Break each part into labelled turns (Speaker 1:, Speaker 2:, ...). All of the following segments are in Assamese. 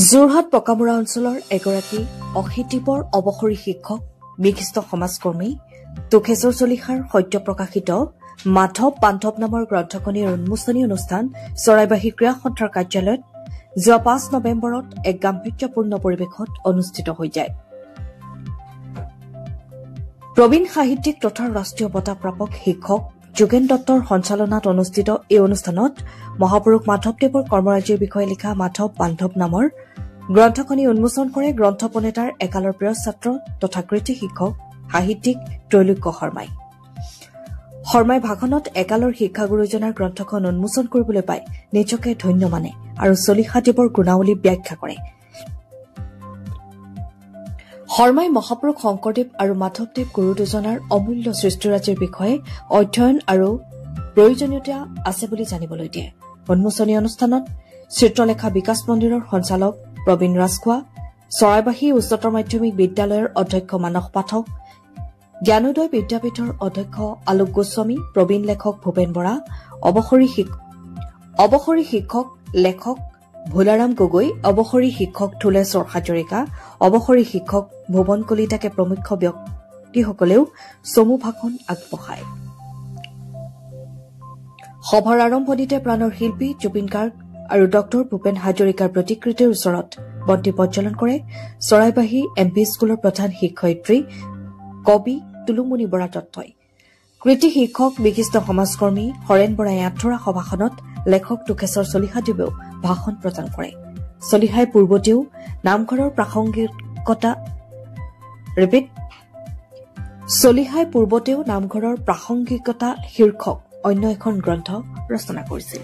Speaker 1: যোৰহাট পকামুৰা অঞ্চলৰ এগৰাকী অশীতিপৰ অৱসৰী শিক্ষক বিশিষ্ট সমাজকৰ্মী তোখেশ্বৰ চলিহাৰ সত্য প্ৰকাশিত মাধৱ বান্ধৱ নামৰ গ্ৰন্থখনিৰ উন্মোচনী অনুষ্ঠান চৰাইবাহী ক্ৰীড়া সন্থাৰ কাৰ্যালয়ত যোৱা ৫ নৱেম্বৰত এক গাম্ভীৰ্যপূৰ্ণ পৰিৱেশত অনুষ্ঠিত হৈ যায়। প্ৰবীণ সাহিত্যিক তথা ৰাষ্ট্ৰীয় বঁটা প্ৰাপক শিক্ষক যোগেন দত্তৰ সঞ্চালনাত অনুষ্ঠিত এই অনুষ্ঠানত মহাপুৰুষ মাধৱদেৱৰ কৰ্মৰাজিৰ বিষয়ে লিখা মাধৱ বান্ধৱ নামৰ গ্ৰন্থখনি উন্মোচন কৰে গ্ৰন্থ প্ৰণেতাৰ একালৰ প্ৰিয় ছাত্ৰ তথা কৃতি শিক্ষক সাহিত্যিক ত্ৰৈলোক্য শৰ্মাই। শৰ্মাই ভাষণত একালৰ শিক্ষাগুৰুজনাৰ গ্ৰন্থখন উন্মোচন কৰিবলৈ পাই নিজকে ধন্য মানে আৰু চলিহাদেৱৰ গুণাৱলী ব্যাখ্যা কৰে। শৰ্মাই মহাপুৰুষ শংকৰদেৱ আৰু মাধৱদেৱ গুৰু দুজনাৰ অমূল্য সৃষ্টিৰাজিৰ বিষয়ে অধ্যয়ন আৰু প্ৰয়োজনীয়তা আছে বুলি জানিবলৈ দিয়ে। উন্মোচনী অনুষ্ঠানত চিত্ৰলেখা বিকাশ মন্দিৰৰ সঞ্চালক প্ৰবীণ ৰাজখোৱা, চৰাইবাহী উচ্চতৰ মাধ্যমিক বিদ্যালয়ৰ অধ্যক্ষ মানস পাঠক, জ্ঞানোদয় বিদ্যাপীঠৰ অধ্যক্ষ আলোক গোস্বামী, প্ৰবীণ লেখক ভূপেন বৰা, অৱসৰী শিক্ষক লেখক ভোলাৰাম গগৈ, অৱসৰী শিক্ষক থুলেশ্বৰ হাজৰিকা, অৱসৰী শিক্ষক ভুৱন কলিতাকে প্ৰমুখ ব্যক্তিসকলেও চমু ভাষণ আগবঢ়ায়। সভাৰ আৰম্ভণিতে প্ৰাণৰ শিল্পী জুবিন গাৰ্গ আৰু ডক্টৰ ভূপেন হাজৰিকাৰ প্ৰতিকৃতিৰ ওচৰত বন্তি প্ৰজ্বলন কৰে চৰাইবাহী MP স্কুলৰ প্ৰধান শিক্ষয়িত্ৰী কবি তুলুমণি বৰা দত্তই। কৃতি শিক্ষক বিশিষ্ট সমাজকৰ্মী হৰেণ বৰাই আঁঠৰা সভাখনত লেখক তোখেশ্বৰ চলিহাদেৱেও ভাষণ প্ৰদান কৰে। চলিহাই পূৰ্বতেও নামঘৰৰ প্ৰাসংগিকতা শীৰ্ষক অন্য এখন গ্ৰন্থ ৰচনা কৰিছিল।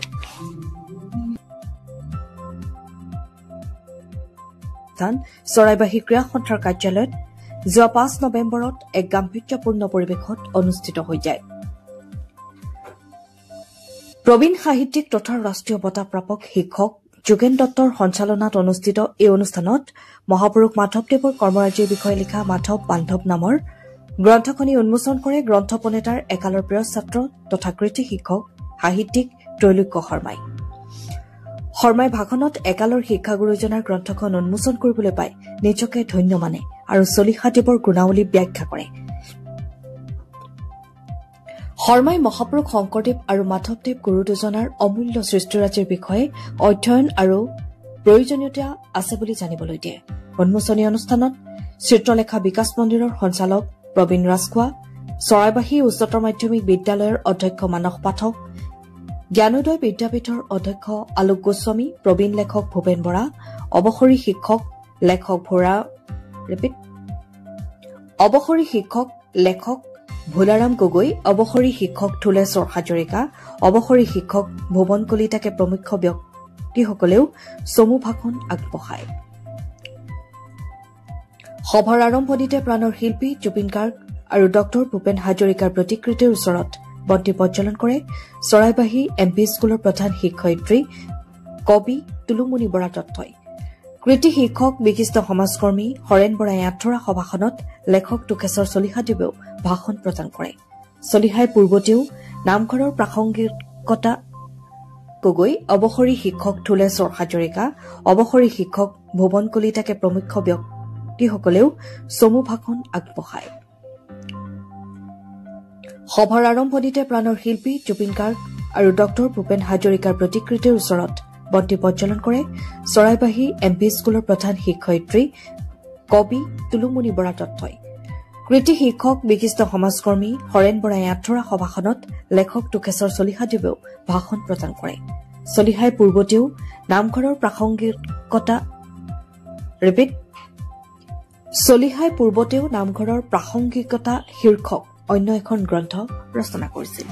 Speaker 1: চৰাইবাহী ক্ৰীড়া সন্থাৰ কাৰ্যালয়ত যোৱা ৫ নৱেম্বৰত এক গাম্ভীৰ্যপূৰ্ণ পৰিৱেশত অনুষ্ঠিত হৈ যায়। প্ৰবীণ সাহিত্যিক তথা ৰাষ্ট্ৰীয় বঁটা প্ৰাপক শিক্ষক যোগেন দত্তৰ সঞ্চালনাত অনুষ্ঠিত এই অনুষ্ঠানত মহাপুৰুষ মাধৱদেৱৰ কৰ্মৰাজিৰ বিষয়ে লিখা মাধৱ বান্ধৱ নামৰ গ্ৰন্থখনি উন্মোচন কৰে গ্ৰন্থ প্ৰণেতাৰ একালৰ প্ৰিয় ছাত্ৰ তথা কৃতি শিক্ষক সাহিত্যিক ত্ৰৈলোক্য শৰ্মাই। শৰ্মাই ভাষণত একালৰ শিক্ষাগুৰুজনাৰ গ্ৰন্থখন উন্মোচন কৰিবলৈ পাই নিজকে ধন্য মানে আৰু চলিহাদেৱৰ গুণাৱলী ব্যাখ্যা কৰে। শৰ্মাই মহাপুৰুষ শংকৰদেৱ আৰু মাধৱদেৱ গুৰু দুজনাৰ অমূল্য সৃষ্টিৰাজিৰ বিষয়ে অধ্যয়ন আৰু প্ৰয়োজনীয়তা আছে বুলি জানিবলৈ দিয়ে। উন্মোচনী অনুষ্ঠানত চিত্ৰলেখা বিকাশ মন্দিৰৰ সঞ্চালক প্ৰবীণ ৰাজখোৱা, চৰাইবাহী উচ্চতৰ মাধ্যমিক বিদ্যালয়ৰ অধ্যক্ষ মানস পাঠক, জ্ঞানোদয় বিদ্যাপীঠৰ অধ্যক্ষ আলোক গোস্বামী, প্ৰবীণ লেখক ভূপেন বৰা, অৱসৰী শিক্ষক লেখক ভোলাৰাম গগৈ, অৱসৰী শিক্ষক থুলেশ্বৰ হাজৰিকা, অৱসৰী শিক্ষক ভুৱন কলিতাকে প্ৰমুখ ব্যক্তিসকলেও চমু ভাষণ আগবঢ়ায়। সভাৰ আৰম্ভণিতে প্ৰাণৰ শিল্পী জুবিন গাৰ্গ আৰু ডক্টৰ ভূপেন হাজৰিকাৰ প্ৰতিকৃতিৰ ওচৰত বন্তি প্ৰজ্বলন কৰে চৰাইবাহী MP স্কুলৰ প্ৰধান শিক্ষয়িত্ৰী কবি তুলুমণি বৰা দত্তই। কৃতি শিক্ষক বিশিষ্ট সমাজকৰ্মী হৰেণ বৰাই আঁঠৰা সভাখনত লেখক তোখেশ্বৰ চলিহাদেৱেও ভাষণ প্ৰদান কৰে। চলিহাই পূৰ্বতেও নামঘৰৰ প্ৰাসংগিকতা গগৈ, অৱসৰী শিক্ষক থুলেশ্বৰ হাজৰিকা, অৱসৰী শিক্ষক ভুৱন কলিতাকে প্ৰমুখ ব্যক্তিসকলেও চমু ভাষণ আগবঢ়ায়। সভাৰ আৰম্ভণিতে প্ৰাণৰ শিল্পী জুবিন গাৰ্গ আৰু ডক্টৰ ভূপেন হাজৰিকাৰ প্ৰতিকৃতিৰ ওচৰত বন্তি প্ৰজ্বলন কৰে চৰাইবাহী MP স্কুলৰ প্ৰধান শিক্ষয়িত্ৰী কবি তুলুমণি বৰা দত্তই। কৃতি শিক্ষক বিশিষ্ট সমাজকৰ্মী হৰেণ বৰাই আঁঠৰা সভাখনত লেখক তোখেশ্বৰ চলিহাদেৱেও ভাষণ প্ৰদান কৰে। চলিহাই পূৰ্বতেও নামঘৰৰ প্ৰাসংগিকতা শীৰ্ষক অন্য এখন গ্ৰন্থ ৰচনা কৰিছিল।